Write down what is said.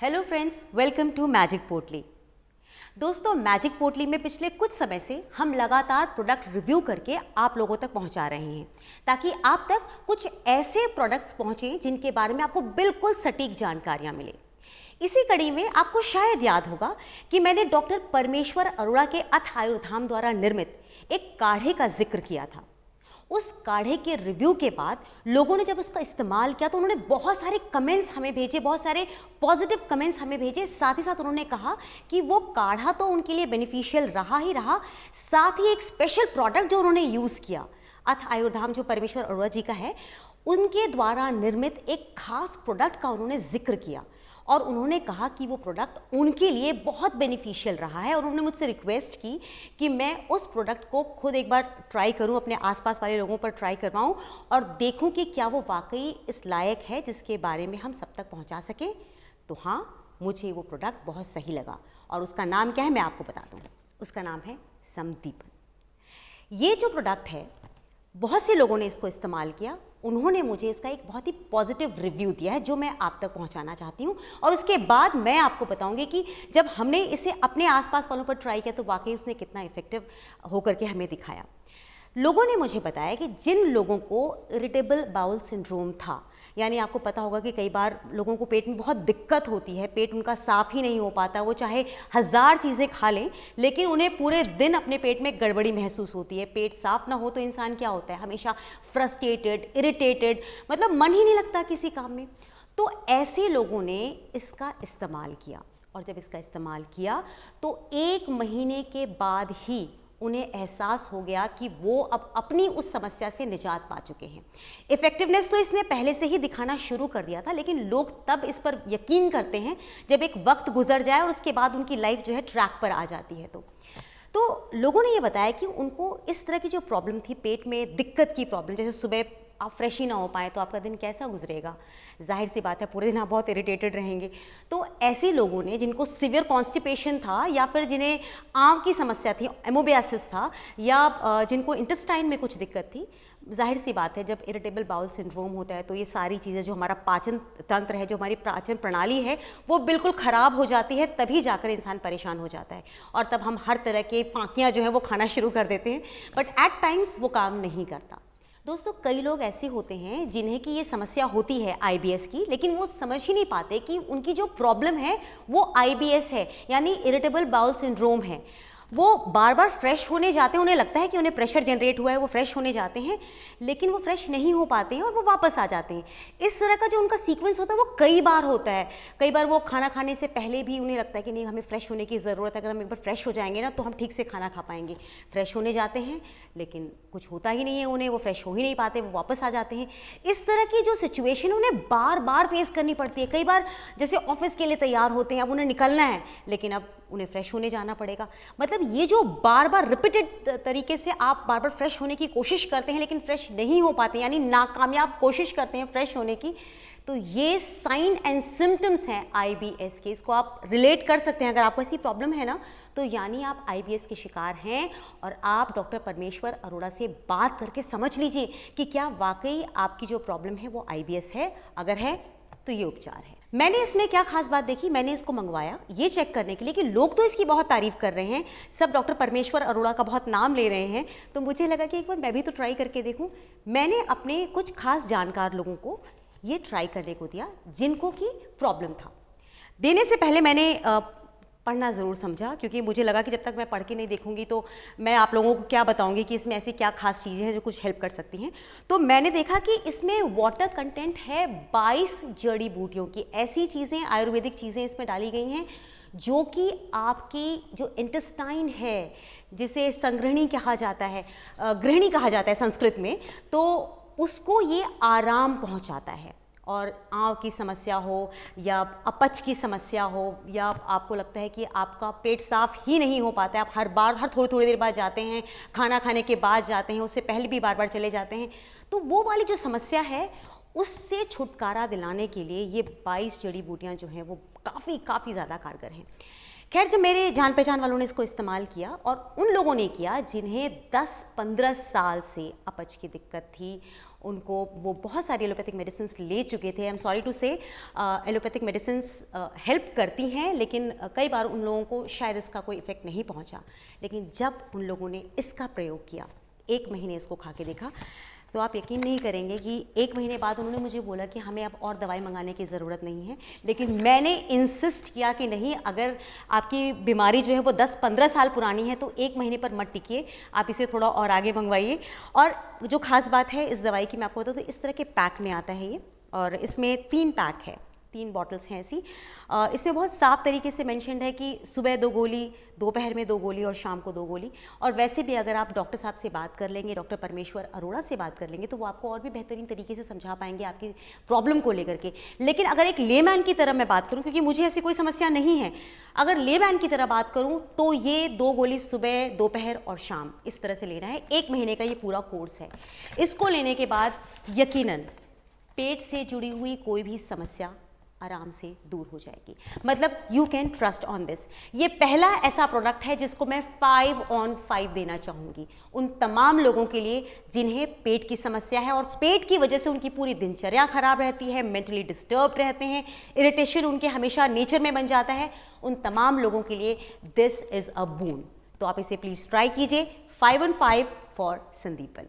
Hello friends, welcome to magic Potli. दोस्तों, magic पोटली में पिछले कुछ समय से हम लगातार प्रोडक्ट रिव्यू करके आप लोगों तक पहुंचा रहे हैं ताकि आप तक कुछ ऐसे प्रोडक्ट्स पहुंचें जिनके बारे में आपको बिल्कुल सटीक जानकारियां मिले। इसी कड़ी में आपको शायद याद होगा कि मैंने डॉक्टर परमेश्वर अरोड़ा के अथ आयुर्धाम द्वारा निर्मित एक काढ़े का जिक्र किया था। उस काढ़े के रिव्यू के बाद लोगों ने जब उसका इस्तेमाल किया तो उन्होंने बहुत सारे कमेंट्स हमें भेजे, बहुत सारे पॉजिटिव कमेंट्स हमें भेजे। साथ ही साथ उन्होंने कहा कि वो काढ़ा तो उनके लिए बेनिफिशियल रहा ही रहा, साथ ही एक स्पेशल प्रोडक्ट जो उन्होंने यूज़ किया, अथ आयुर्धाम जो परमेश्वर अरोड़ा जी का है, उनके द्वारा निर्मित एक खास प्रोडक्ट का उन्होंने जिक्र किया और उन्होंने कहा कि वो प्रोडक्ट उनके लिए बहुत बेनिफिशियल रहा है। और उन्होंने मुझसे रिक्वेस्ट की कि मैं उस प्रोडक्ट को खुद एक बार ट्राई करूं, अपने आसपास वाले लोगों पर ट्राई करवाऊं और देखूं कि क्या वो वाकई इस लायक है जिसके बारे में हम सब तक पहुंचा सकें। तो हाँ, मुझे वो प्रोडक्ट बहुत सही लगा और उसका नाम क्या है मैं आपको बता दूँ। उसका नाम है समदीपन। ये जो प्रोडक्ट है, बहुत से लोगों ने इसको इस्तेमाल किया, उन्होंने मुझे इसका एक बहुत ही पॉजिटिव रिव्यू दिया है जो मैं आप तक पहुंचाना चाहती हूं। और उसके बाद मैं आपको बताऊंगी कि जब हमने इसे अपने आसपास वालों पर ट्राई किया तो वाकई उसने कितना इफेक्टिव होकर के हमें दिखाया। लोगों ने मुझे बताया कि जिन लोगों को इरिटेबल बाउल सिंड्रोम था, यानी आपको पता होगा कि कई बार लोगों को पेट में बहुत दिक्कत होती है, पेट उनका साफ़ ही नहीं हो पाता, वो चाहे हज़ार चीज़ें खा लें लेकिन उन्हें पूरे दिन अपने पेट में गड़बड़ी महसूस होती है। पेट साफ़ ना हो तो इंसान क्या होता है, हमेशा फ्रस्ट्रेटेड, इरिटेटेड, मतलब मन ही नहीं लगता किसी काम में। तो ऐसे लोगों ने इसका इस्तेमाल किया और जब इसका इस्तेमाल किया तो 1 महीने के बाद ही उन्हें एहसास हो गया कि वो अब अपनी उस समस्या से निजात पा चुके हैं। इफेक्टिवनेस तो इसने पहले से ही दिखाना शुरू कर दिया था, लेकिन लोग तब इस पर यकीन करते हैं जब एक वक्त गुजर जाए और उसके बाद उनकी लाइफ जो है ट्रैक पर आ जाती है। तो लोगों ने ये बताया कि उनको इस तरह की जो प्रॉब्लम थी, पेट में दिक्कत की प्रॉब्लम, जैसे सुबह आप फ्रेश ही ना हो पाए तो आपका दिन कैसा गुजरेगा, जाहिर सी बात है पूरे दिन आप बहुत इरिटेटेड रहेंगे। तो ऐसे लोगों ने जिनको सीवियर कॉन्स्टिपेशन था या फिर जिन्हें आंव की समस्या थी, एमोबियासिस था, या जिनको इंटेस्टाइन में कुछ दिक्कत थी, जाहिर सी बात है जब इरिटेबल बाउल सिंड्रोम होता है तो ये सारी चीज़ें, जो हमारा पाचन तंत्र है, जो हमारी पाचन प्रणाली है, वो बिल्कुल ख़राब हो जाती है। तभी जाकर इंसान परेशान हो जाता है और तब हम हर तरह के फांकियाँ जो हैं वो खाना शुरू कर देते हैं, बट एट टाइम्स वो काम नहीं करता। दोस्तों, कई लोग ऐसे होते हैं जिन्हें कि ये समस्या होती है आईबीएस की, लेकिन वो समझ ही नहीं पाते कि उनकी जो प्रॉब्लम है वो आईबीएस है, यानी इरिटेबल बाउल सिंड्रोम है। वो बार बार फ्रेश होने जाते हैं, उन्हें लगता है कि उन्हें प्रेशर जनरेट हुआ है, वो फ्रेश होने जाते हैं, लेकिन वो फ्रेश नहीं हो पाते हैं और वो वापस आ जाते हैं। इस तरह का जो उनका सीक्वेंस होता है वो कई बार होता है। कई बार वो खाना खाने से पहले भी उन्हें लगता है कि नहीं, हमें फ्रेश होने की ज़रूरत है, अगर हम एक बार फ्रेश हो जाएंगे ना तो हम ठीक से खाना खा पाएंगे। फ्रेश होने जाते हैं लेकिन कुछ होता ही नहीं है उन्हें, वो फ्रेश हो ही नहीं पाते, वो वापस आ जाते हैं। इस तरह की जो सिचुएशन उन्हें बार बार फेस करनी पड़ती है। कई बार जैसे ऑफिस के लिए तैयार होते हैं, अब उन्हें निकलना है लेकिन अब उन्हें फ्रेश होने जाना पड़ेगा। मतलब ये जो बार बार रिपीटेड तरीके से आप बार बार फ्रेश होने की कोशिश करते हैं लेकिन फ्रेश नहीं हो पाते, यानी नाकामयाब कोशिश करते हैं फ्रेश होने की, तो ये साइन एंड सिम्टम्स हैं आईबीएस के। इसको आप रिलेट कर सकते हैं। अगर आपको ऐसी प्रॉब्लम है ना तो यानी आप आईबीएस के शिकार हैं और आप डॉक्टर परमेश्वर अरोड़ा से बात करके समझ लीजिए कि क्या वाकई आपकी जो प्रॉब्लम है वो आईबीएस है। अगर है तो ये उपचार है। मैंने इसमें क्या खास बात देखी, मैंने इसको मंगवाया ये चेक करने के लिए कि लोग तो इसकी बहुत तारीफ कर रहे हैं, सब डॉक्टर परमेश्वर अरोड़ा का बहुत नाम ले रहे हैं, तो मुझे लगा कि एक बार मैं भी तो ट्राई करके देखूं। मैंने अपने कुछ खास जानकार लोगों को ये ट्राई करने को दिया जिनको की प्रॉब्लम था। देने से पहले मैंने पढ़ना ज़रूर समझा, क्योंकि मुझे लगा कि जब तक मैं पढ़ के नहीं देखूंगी तो मैं आप लोगों को क्या बताऊंगी कि इसमें ऐसी क्या खास चीज़ें हैं जो कुछ हेल्प कर सकती हैं। तो मैंने देखा कि इसमें वाटर कंटेंट है 22 जड़ी बूटियों की, ऐसी चीज़ें, आयुर्वेदिक चीज़ें इसमें डाली गई हैं जो कि आपकी जो इंटेस्टाइन है, जिसे संग्रहणी कहा जाता है, गृहिणी कहा जाता है संस्कृत में, तो उसको ये आराम पहुँचाता है। और आंव की समस्या हो या अपच की समस्या हो, या आपको लगता है कि आपका पेट साफ़ ही नहीं हो पाता है, आप हर थोड़ी देर बाद जाते हैं, खाना खाने के बाद जाते हैं, उससे पहले भी बार बार चले जाते हैं, तो वो वाली जो समस्या है उससे छुटकारा दिलाने के लिए ये 22 जड़ी बूटियाँ जो हैं वो काफ़ी ज़्यादा कारगर हैं। खैर, जब मेरे जान पहचान वालों ने इसको इस्तेमाल किया और उन लोगों ने किया जिन्हें 10-15 साल से अपच की दिक्कत थी, उनको वो बहुत सारी एलोपैथिक मेडिसिन्स ले चुके थे। आई एम सॉरी टू से एलोपैथिक मेडिसिन्स हेल्प करती हैं, लेकिन कई बार उन लोगों को शायद इसका कोई इफ़ेक्ट नहीं पहुंचा। लेकिन जब उन लोगों ने इसका प्रयोग किया, 1 महीने इसको खा के देखा, तो आप यकीन नहीं करेंगे कि 1 महीने बाद उन्होंने मुझे बोला कि हमें अब और दवाई मंगाने की ज़रूरत नहीं है। लेकिन मैंने इंसिस्ट किया कि नहीं, अगर आपकी बीमारी जो है वो 10-15 साल पुरानी है तो 1 महीने पर मत टिकिए, आप इसे थोड़ा और आगे मंगवाइए। और जो खास बात है इस दवाई की, मैं आपको बताऊँ तो इस तरह के पैक में आता है ये, और इसमें 3 पैक है, 3 बॉटल्स हैं ऐसी। इसमें बहुत साफ तरीके से मेंशन्ड है कि सुबह 2 गोली, दोपहर में 2 गोली और शाम को 2 गोली। और वैसे भी अगर आप डॉक्टर साहब से बात कर लेंगे, डॉक्टर परमेश्वर अरोड़ा से बात कर लेंगे, तो वो आपको और भी बेहतरीन तरीके से समझा पाएंगे आपकी प्रॉब्लम को लेकर के। लेकिन अगर एक लेमैन की तरह मैं बात करूँ, क्योंकि मुझे ऐसी कोई समस्या नहीं है, अगर लेमैन की तरह बात करूँ तो ये 2 गोली सुबह, दोपहर और शाम इस तरह से लेना है। 1 महीने का ये पूरा कोर्स है। इसको लेने के बाद यकीनन पेट से जुड़ी हुई कोई भी समस्या आराम से दूर हो जाएगी। मतलब you can trust on this. ये पहला ऐसा प्रोडक्ट है जिसको मैं 5 on 5 देना चाहूँगी उन तमाम लोगों के लिए जिन्हें पेट की समस्या है और पेट की वजह से उनकी पूरी दिनचर्या खराब रहती है, मेंटली डिस्टर्ब रहते हैं, इरिटेशन उनके हमेशा नेचर में बन जाता है। उन तमाम लोगों के लिए दिस इज़ अ बून। तो आप इसे प्लीज़ ट्राई कीजिए। 5 on 5 फॉर संदीपन।